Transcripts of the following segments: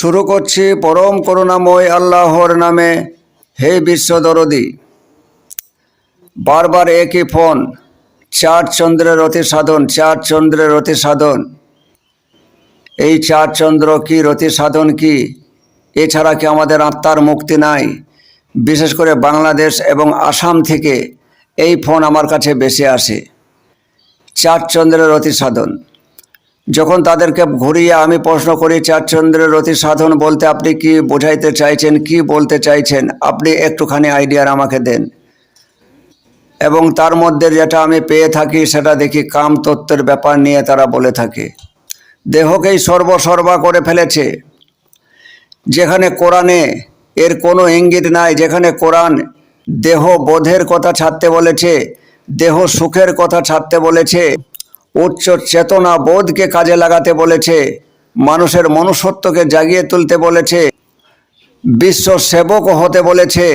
শুরু করছি পরম করুণাময় আল্লাহর নামে। হে বিশ্বদরদি, বারবার একই ফোন, চার চন্দ্রের রতি সাধন, চার চন্দ্রের রতি সাধন। এই চার চন্দ্র কি, রতি সাধন কি? এছাড়া কি আমাদের আত্মার মুক্তি নাই? বিশেষ করে বাংলাদেশ এবং আসাম থেকে এই ফোন আমার কাছে বেশি আসে। চার চন্দ্রের রতি সাধন। যখন তাদেরকে ঘুরিয়ে আমি প্রশ্ন করি, চার চন্দ্রের রতি সাধন বলতে আপনি কি বোঝাইতে চাইছেন, কি বলতে চাইছেন, আপনি একটুখানি আইডিয়ার আমাকে দেন। এবং তার মধ্যে যেটা আমি পেয়ে থাকি সেটা দেখি কাম তত্ত্বের ব্যাপার নিয়ে তারা বলে থাকে। দেহকেই সর্বসর্বা করে ফেলেছে, যেখানে কোরআনে এর কোনো ইঙ্গিত নাই। যেখানে কোরআন দেহ বোধের কথা ছাড়তে বলেছে, দেহ সুখের কথা ছাড়তে বলেছে, উচ্চ চেতনা বোধকে কাজে লাগাতে বলেছে, মানুষের মনুষ্যত্বকে জাগিয়ে তুলতে বলেছে, বিশ্ব সেবক হতে বলেছে,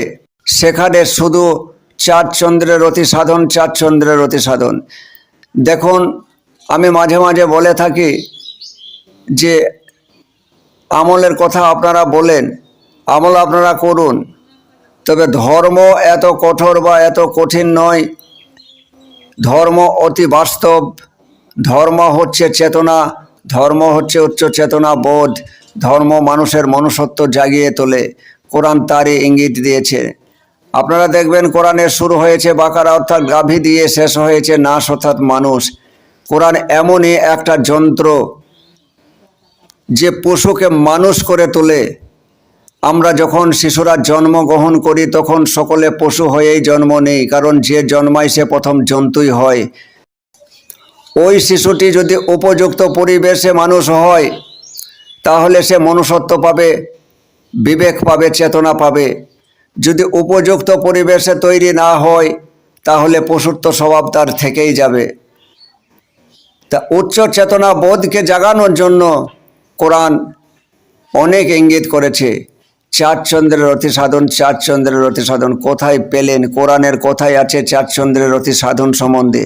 সেখানে শুধু চার চন্দ্রের রতি সাধন, চার চন্দ্রের রতি সাধন। দেখুন, আমি মাঝে মাঝে বলে থাকি যে আমলের কথা আপনারা বলেন, আমল আপনারা করুন, তবে ধর্ম এত কঠোর বা এত কঠিন নয়। ধর্ম অতি বাস্তব। ধর্ম হচ্ছে চেতনা, ধর্ম হচ্ছে উচ্চ চেতনা বোধ, ধর্ম মানুষের মনুষ্যত্ব জাগিয়ে তোলে। কোরআন তারই ইঙ্গিত দিয়েছে। আপনারা দেখবেন কোরআনের শুরু হয়েছে বাকারা অর্থাৎ গাভী দিয়ে, শেষ হয়েছে নাস অর্থাৎ মানুষ। কোরআন এমনই একটা যন্ত্র যে পশুকে মানুষ করে তোলে। আমরা যখন শিশুরা জন্মগ্রহণ করি তখন সকলে পশু হয়েই জন্ম নেই, কারণ যে জন্মায় সে প্রথম জন্তুই হয়। ওই শিশুটি যদি উপযুক্ত পরিবেশে মানুষ হয় তাহলে সে মনুষ্যত্ব পাবে, বিবেক পাবে, চেতনা পাবে। যদি উপযুক্ত পরিবেশে তৈরি না হয় তাহলে পশুত্ব স্বভাব তার থেকেই যাবে। তা উচ্চ চেতনা বোধকে জাগানোর জন্য কোরআন অনেক ইঙ্গিত করেছে। চার চন্দ্রের রতি সাধন, চার চন্দ্রের রতি সাধন কোথায় পেলেন? কোরআনের কোথায় আছে চার চন্দ্রের রতি সাধন সম্বন্ধে?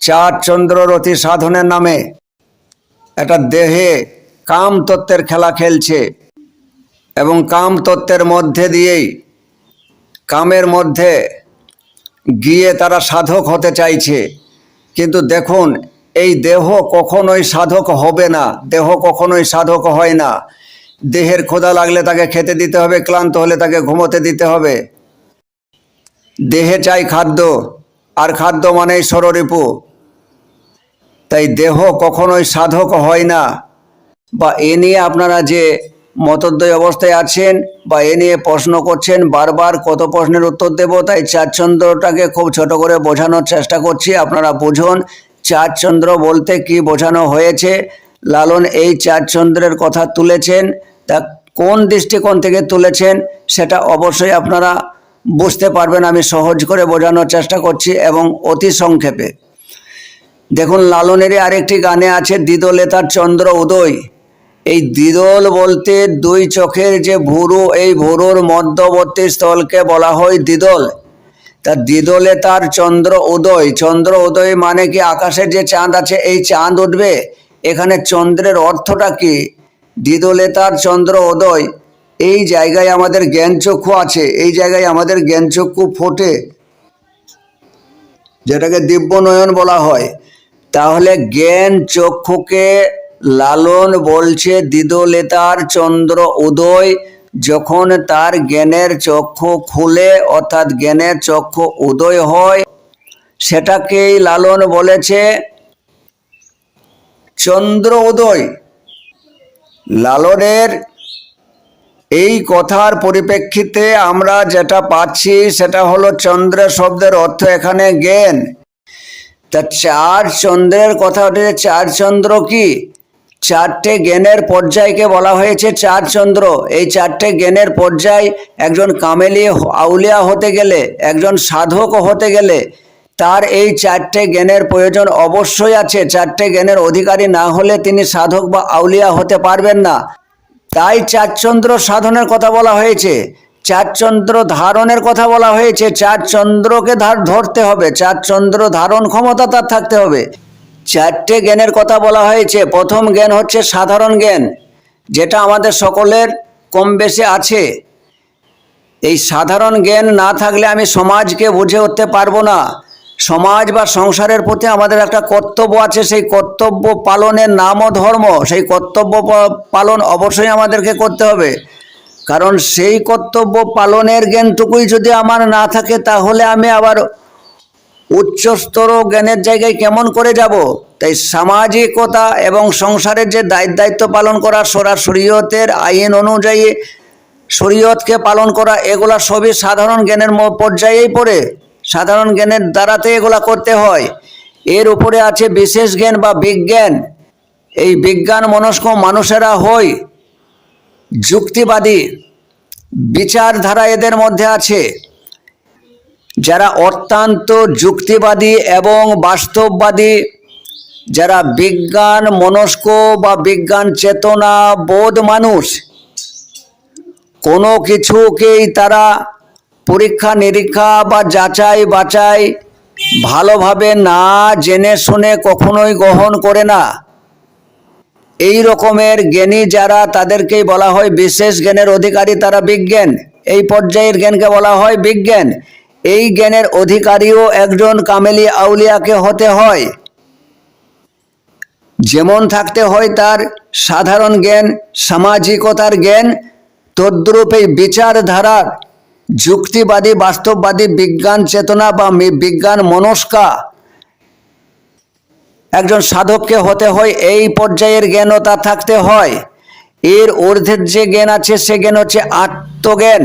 চার চন্দ্র রতি সাধনের নামে একটা দেহে কাম তত্ত্বের খেলা খেলছে এবং কাম তত্ত্বের মধ্যে দিয়েই, কামের মধ্যে গিয়ে তারা সাধক হতে চাইছে। কিন্তু দেখুন, এই দেহ কখনোই সাধক হবে না, দেহ কখনোই সাধক হয় না। দেহের ক্ষুধা লাগলে তাকে খেতে দিতে হবে, ক্লান্ত হলে তাকে ঘুমোতে দিতে হবে। দেহে চাই খাদ্য, আর খাদ্য মানেই ষড়রিপু। তাই দেহ কখনোই সাধক হয় না। বা এ নিয়ে আপনারা যে মতোদ্বয় অবস্থায় আছেন বা এ নিয়ে প্রশ্ন করছেন, বারবার কত প্রশ্নের উত্তর দেব, তাই চার চন্দ্রটাকে খুব ছোট করে বোঝানোর চেষ্টা করছি। আপনারা বুঝুন চার চন্দ্র বলতে কি বোঝানো হয়েছে। লালন এই চার চন্দ্রের কথা তুলেছেন, তা কোন দৃষ্টিকোণ থেকে তুলেছেন সেটা অবশ্যই আপনারা বুঝতে পারবেন। আমি সহজ করে বোঝানোর চেষ্টা করছি এবং অতি সংক্ষেপে। দেখুন, লালনেরই আরেকটি গানে আছে, দিদলে তার চন্দ্র উদয়। এই দিদল বলতে দুই চোখের যে ভুরু, এই ভুরুর মধ্যবর্তী স্থলকে বলা হয় দিদল। তা দিদলে তার চন্দ্র উদয়। চন্দ্র উদয় মানে কি আকাশে যে চাঁদ আছে এই চাঁদ উঠবে? এখানে চন্দ্রের অর্থটা কি? দিদলে তার চন্দ্র উদয়, এই জায়গায় আমাদের জ্ঞানচক্ষু আছে, এই জায়গায় আমাদের জ্ঞানচক্ষু ফোটে, যেটাকে দিব্য নয়ন বলা হয়। তাহলে জ্ঞান চক্ষুকে লালন বলছে দিদলে তার চন্দ্র উদয়। যখন তার জ্ঞানের চক্ষু খুলে অর্থাৎ জ্ঞানের চক্ষু উদয় হয়, সেটাকেই লালন বলেছে চন্দ্র উদয়। লালনের এই কথার পরিপ্রেক্ষিতে আমরা যেটা পাচ্ছি সেটা হলো চন্দ্র শব্দের অর্থ এখানে জ্ঞান। তা চার চন্দ্রের কথা উঠেছে। চার চন্দ্র কি? চারটে জ্ঞানের পর্যায়কে বলা হয়েছে চার চন্দ্র। এই চারটে জ্ঞানের পর্যায়, একজন কামেলি আউলিয়া হতে গেলে, একজন সাধক হতে গেলে তার এই চারটে জ্ঞানের প্রয়োজন অবশ্যই আছে। চারটে জ্ঞানের অধিকারী না হলে তিনি সাধক বা আউলিয়া হতে পারবেন না। তাই চার চন্দ্র সাধনের কথা বলা হয়েছে, চার চন্দ্র ধারণের কথা বলা হয়েছে। চার চন্দ্রকে ধরতে হবে, চার চন্দ্র ধারণ ক্ষমতা তার থাকতে হবে। চারটে জ্ঞানের কথা বলা হয়েছে। প্রথম জ্ঞান হচ্ছে সাধারণ জ্ঞান, যেটা আমাদের সকলের কম বেশি আছে। এই সাধারণ জ্ঞান না থাকলে আমি সমাজকে বুঝে উঠতে পারবো না। সমাজ বা সংসারের প্রতি আমাদের একটা কর্তব্য আছে, সেই কর্তব্য পালনের নামও ধর্ম। সেই কর্তব্য পালন অবশ্যই আমাদেরকে করতে হবে, কারণ সেই কর্তব্য পালনের জ্ঞানটুকুই যদি আমার না থাকে তাহলে আমি আবার উচ্চস্তর জ্ঞানের জায়গায় কেমন করে যাব। তাই সামাজিকতা এবং সংসারের যে দায়িত্ব পালন করা, শরীয়তের আইন অনুযায়ী শরীয়তকে পালন করা, এগুলা সবই সাধারণ জ্ঞানের পর্যায়েই পড়ে। সাধারণ জ্ঞানের দ্বারাতে এগুলা করতে হয়। এর উপরে আছে বিশেষ জ্ঞান বা বিজ্ঞান। এই বিজ্ঞান মনস্ক মানুষেরা হয় যুক্তিবাদী, বিচারধারা এদের মধ্যে আছে। যারা অত্যন্ত যুক্তিবাদী এবং বাস্তববাদী, যারা বিজ্ঞান মনস্ক বা বিজ্ঞান চেতনা বোধ মানুষ, কোনো কিছুকেই তারা পরীক্ষা নিরীক্ষা বা যাচাই বাছাই ভালোভাবে না জেনে শুনে কখনোই গ্রহণ করে না। এই রকমের জ্ঞানী যারা, তাদেরকেই বলা হয় বিশেষ জ্ঞানের অধিকারী। তারা বিজ্ঞান, এই পর্যায়ের জ্ঞানকে বলা হয় বিজ্ঞান। এই জ্ঞানের অধিকারীও একজন কামেলি আউলিয়াকে হতে হয়। যেমন থাকতে হয় তার সাধারণ জ্ঞান, সামাজিকতার জ্ঞান, তদ্রূপ এই বিচারধারার যুক্তিবাদী বাস্তববাদী বিজ্ঞান চেতনা বা বিজ্ঞান মনস্কা একজন সাধককে হতে হয়। এই পর্যায়ের জ্ঞানও তার থাকতে হয়। এর ঊর্ধ্বের যে জ্ঞান আছে সে জ্ঞান হচ্ছে আত্মজ্ঞান।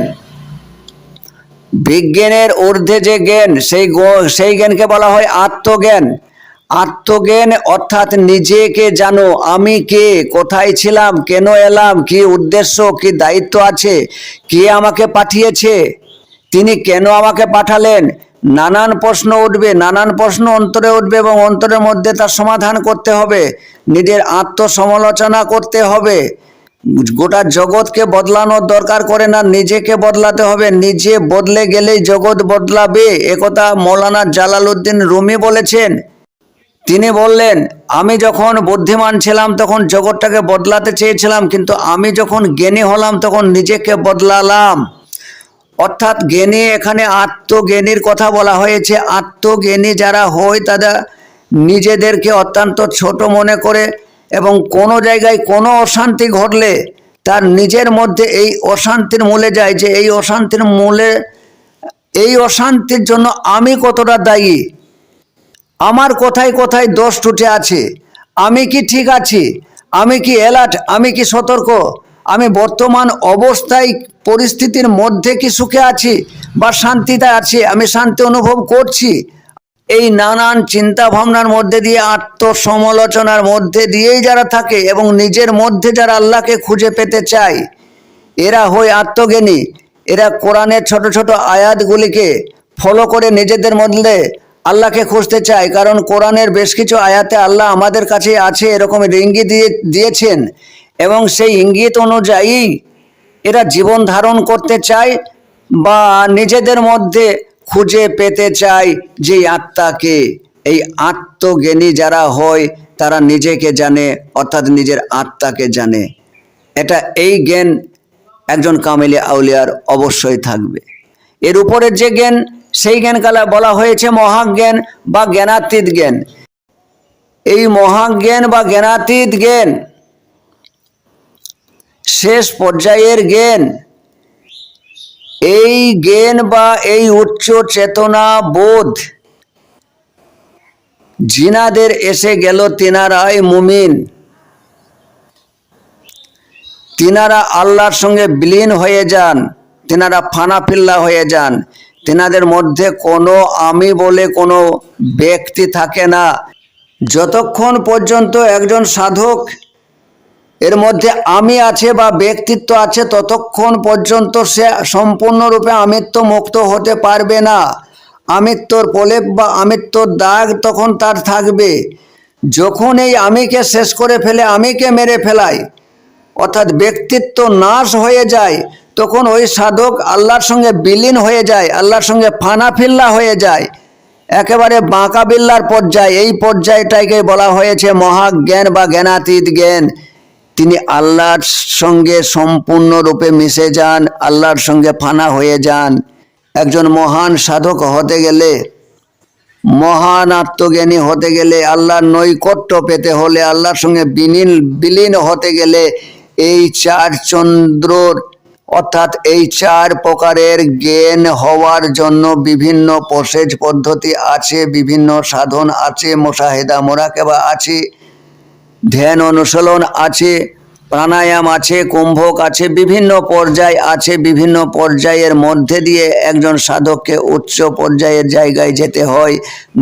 বিজ্ঞানের ঊর্ধ্বে যে জ্ঞান, সেই জ্ঞানকে বলা হয় আত্মজ্ঞান। আত্মজ্ঞান অর্থাৎ নিজেকে জানো, আমি কে, কোথায় ছিলাম, কেন এলাম, কি উদ্দেশ্য, কি দায়িত্ব আছে, কে আমাকে পাঠিয়েছে, তিনি কেন আমাকে পাঠালেন। নানান প্রশ্ন উঠবে, নানান প্রশ্ন অন্তরে উঠবে এবং অন্তরের মধ্যে তার সমাধান করতে হবে। নিজের আত্মসমালোচনা করতে হবে। গোটা জগৎকে বদলানোর দরকার করে না, নিজেকে বদলাতে হবে। নিজে বদলে গেলেই জগৎ বদলাবে, একথা মৌলানা জালালউদ্দিন রুমি বলেছেন। তিনি বললেন, আমি যখন বুদ্ধিমান ছিলাম তখন জগৎটাকে বদলাতে চেয়েছিলাম, কিন্তু আমি যখন জ্ঞানী হলাম তখন নিজেকে বদলালাম। অর্থাৎ জ্ঞানী, এখানে আত্মজ্ঞানীর কথা বলা হয়েছে। আত্মজ্ঞানী যারা হয় তারা নিজেদেরকে অত্যন্ত ছোট মনে করে এবং কোনো জায়গায় কোনো অশান্তি ঘটলে তার নিজের মধ্যে এই অশান্তির মূলে যায়, যে এই অশান্তির মূলে, এই অশান্তির জন্য আমি কতটা দায়ী, আমার কোথায় কোথায় দোষ ত্রুটি আছে, আমি কি ঠিক আছি, আমি কি অ্যালার্ট, আমি কি সতর্ক, আমি বর্তমান অবস্থায় পরিস্থিতির মধ্যে কি সুখে আছি বা শান্তিতে আছি, আমি শান্তি অনুভব করছি। এই নানান চিন্তা ভাবনার মধ্যে দিয়ে, আত্মসমালোচনার মধ্যে দিয়েই যারা থাকে এবং নিজের মধ্যে যারা আল্লাহকে খুঁজে পেতে চায়, এরা হয় আত্মজ্ঞানী। এরা কোরআনের ছোট ছোট আয়াতগুলিকে ফলো করে নিজেদের মধ্যে আল্লাহকে খুঁজতে চায়। কারণ কোরআনের বেশ কিছু আয়াতে আল্লাহ আমাদের কাছে আছে এরকম ইঙ্গিত দিয়েছেন, এবং সেই ইঙ্গিত অনুযায়ী এরা জীবন ধারণ করতে চায় বা নিজেদের মধ্যে খুঁজে পেতে চায় যে আত্মাকে। এই আত্মজ্ঞানী যারা হয় তারা নিজেকে জানে, অর্থাৎ নিজের আত্মাকে জানে। এই জ্ঞান একজন কামেলি আউলিয়ার অবশ্যই থাকবে। এর উপরের যে জ্ঞান, সেই জ্ঞানকালে বলা হয়েছে মহাজ্ঞান বা জ্ঞানাতীত জ্ঞান। এই মহাজ্ঞান বা জ্ঞানাতীত জ্ঞান শেষ পর্যায়ের জ্ঞান। এই জ্ঞান বা এই উচ্চ চেতনা বোধ জিনাদের এসে গেল, তিনারাই মুমিন, তিনারা আল্লাহর সঙ্গে বিলীন হয়ে যান, তিনারা ফানাফিল্লা হয়ে যান। তিনাদের মধ্যে কোনো আমি বলে কোনো ব্যক্তি থাকে না। যতক্ষণ পর্যন্ত একজন সাধক এর মধ্যে আমি আছে বা ব্যক্তিত্ব আছে, ততক্ষণ পর্যন্ত সে সম্পূর্ণরূপে আমিত্ব মুক্ত হতে পারবে না। আমিত্বর প্রলেপ বা আমিত্বর দাগ তখন তার থাকবে। যখন এই আমিকে শেষ করে ফেলে, আমিকে মেরে ফেলায়, অর্থাৎ ব্যক্তিত্ব নাশ হয়ে যায়, তখন ওই সাধক আল্লাহর সঙ্গে বিলীন হয়ে যায়, আল্লাহর সঙ্গে ফানাফিল্লা হয়ে যায়, একেবারে বাঁকা বিল্লার পর্যায়। এই পর্যায়টাকে বলা হয়েছে মহাজ্ঞান বা জ্ঞানাতীত জ্ঞান। তিনি আল্লাহর সঙ্গে সম্পূর্ণরূপে মিশে যান, আল্লাহর সঙ্গে ফানা হয়ে যান। একজন মহান সাধক হতে গেলে, মহান আত্মজ্ঞানী হতে গেলে, আল্লাহর নৈকট্য পেতে হলে, আল্লাহর সঙ্গে বিলীন হতে গেলে এই চার চন্দ্রর অর্থাৎ এই চার প্রকারের জ্ঞান হওয়ার জন্য বিভিন্ন প্রসেস পদ্ধতি আছে, বিভিন্ন সাধন আছে, মুশাহিদা মুরাকাবা আছে, ধ্যান অনুশীলন আছে, প্রাণায়াম আছে, কুম্ভক আছে, বিভিন্ন পর্যায় আছে। বিভিন্ন পর্যায়ের মধ্যে দিয়ে একজন সাধককে উচ্চ পর্যায়ের জায়গায় যেতে হয়।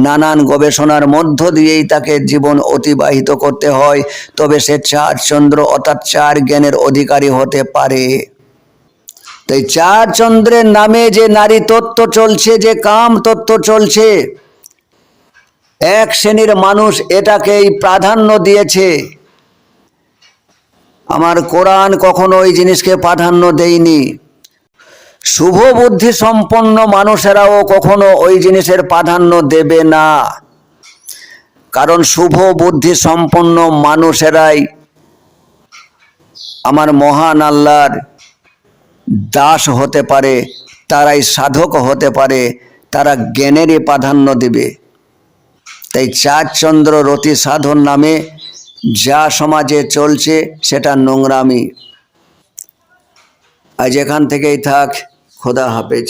নানান গবেষণার মধ্য দিয়েই তাকে জীবন অতিবাহিত করতে হয়, তবে সে চার চন্দ্র অর্থাৎ চার জ্ঞানের অধিকারী হতে পারে। তাই চার চন্দ্রের নামে যে নারী তত্ত্ব চলছে, যে কাম তত্ত্ব চলছে, এক শ্রেণীর মানুষ এটাকেই প্রাধান্য দিয়েছে। আমার কোরআন কখনো ওই জিনিসকে প্রাধান্য দেয়নি। শুভ বুদ্ধি সম্পন্ন মানুষেরাও কখনো ওই জিনিসের প্রাধান্য দেবে না, কারণ শুভ বুদ্ধি সম্পন্ন মানুষেরাই আমার মহান আল্লাহর দাস হতে পারে, তারাই সাধক হতে পারে, তারা জ্ঞানেরই প্রাধান্য দেবে। তাই চার চন্দ্র রতি সাধন নামে যা সমাজে চলছে সেটা নোংরামি। আজ এখান থেকেই থাক। খোদা হাফেজ।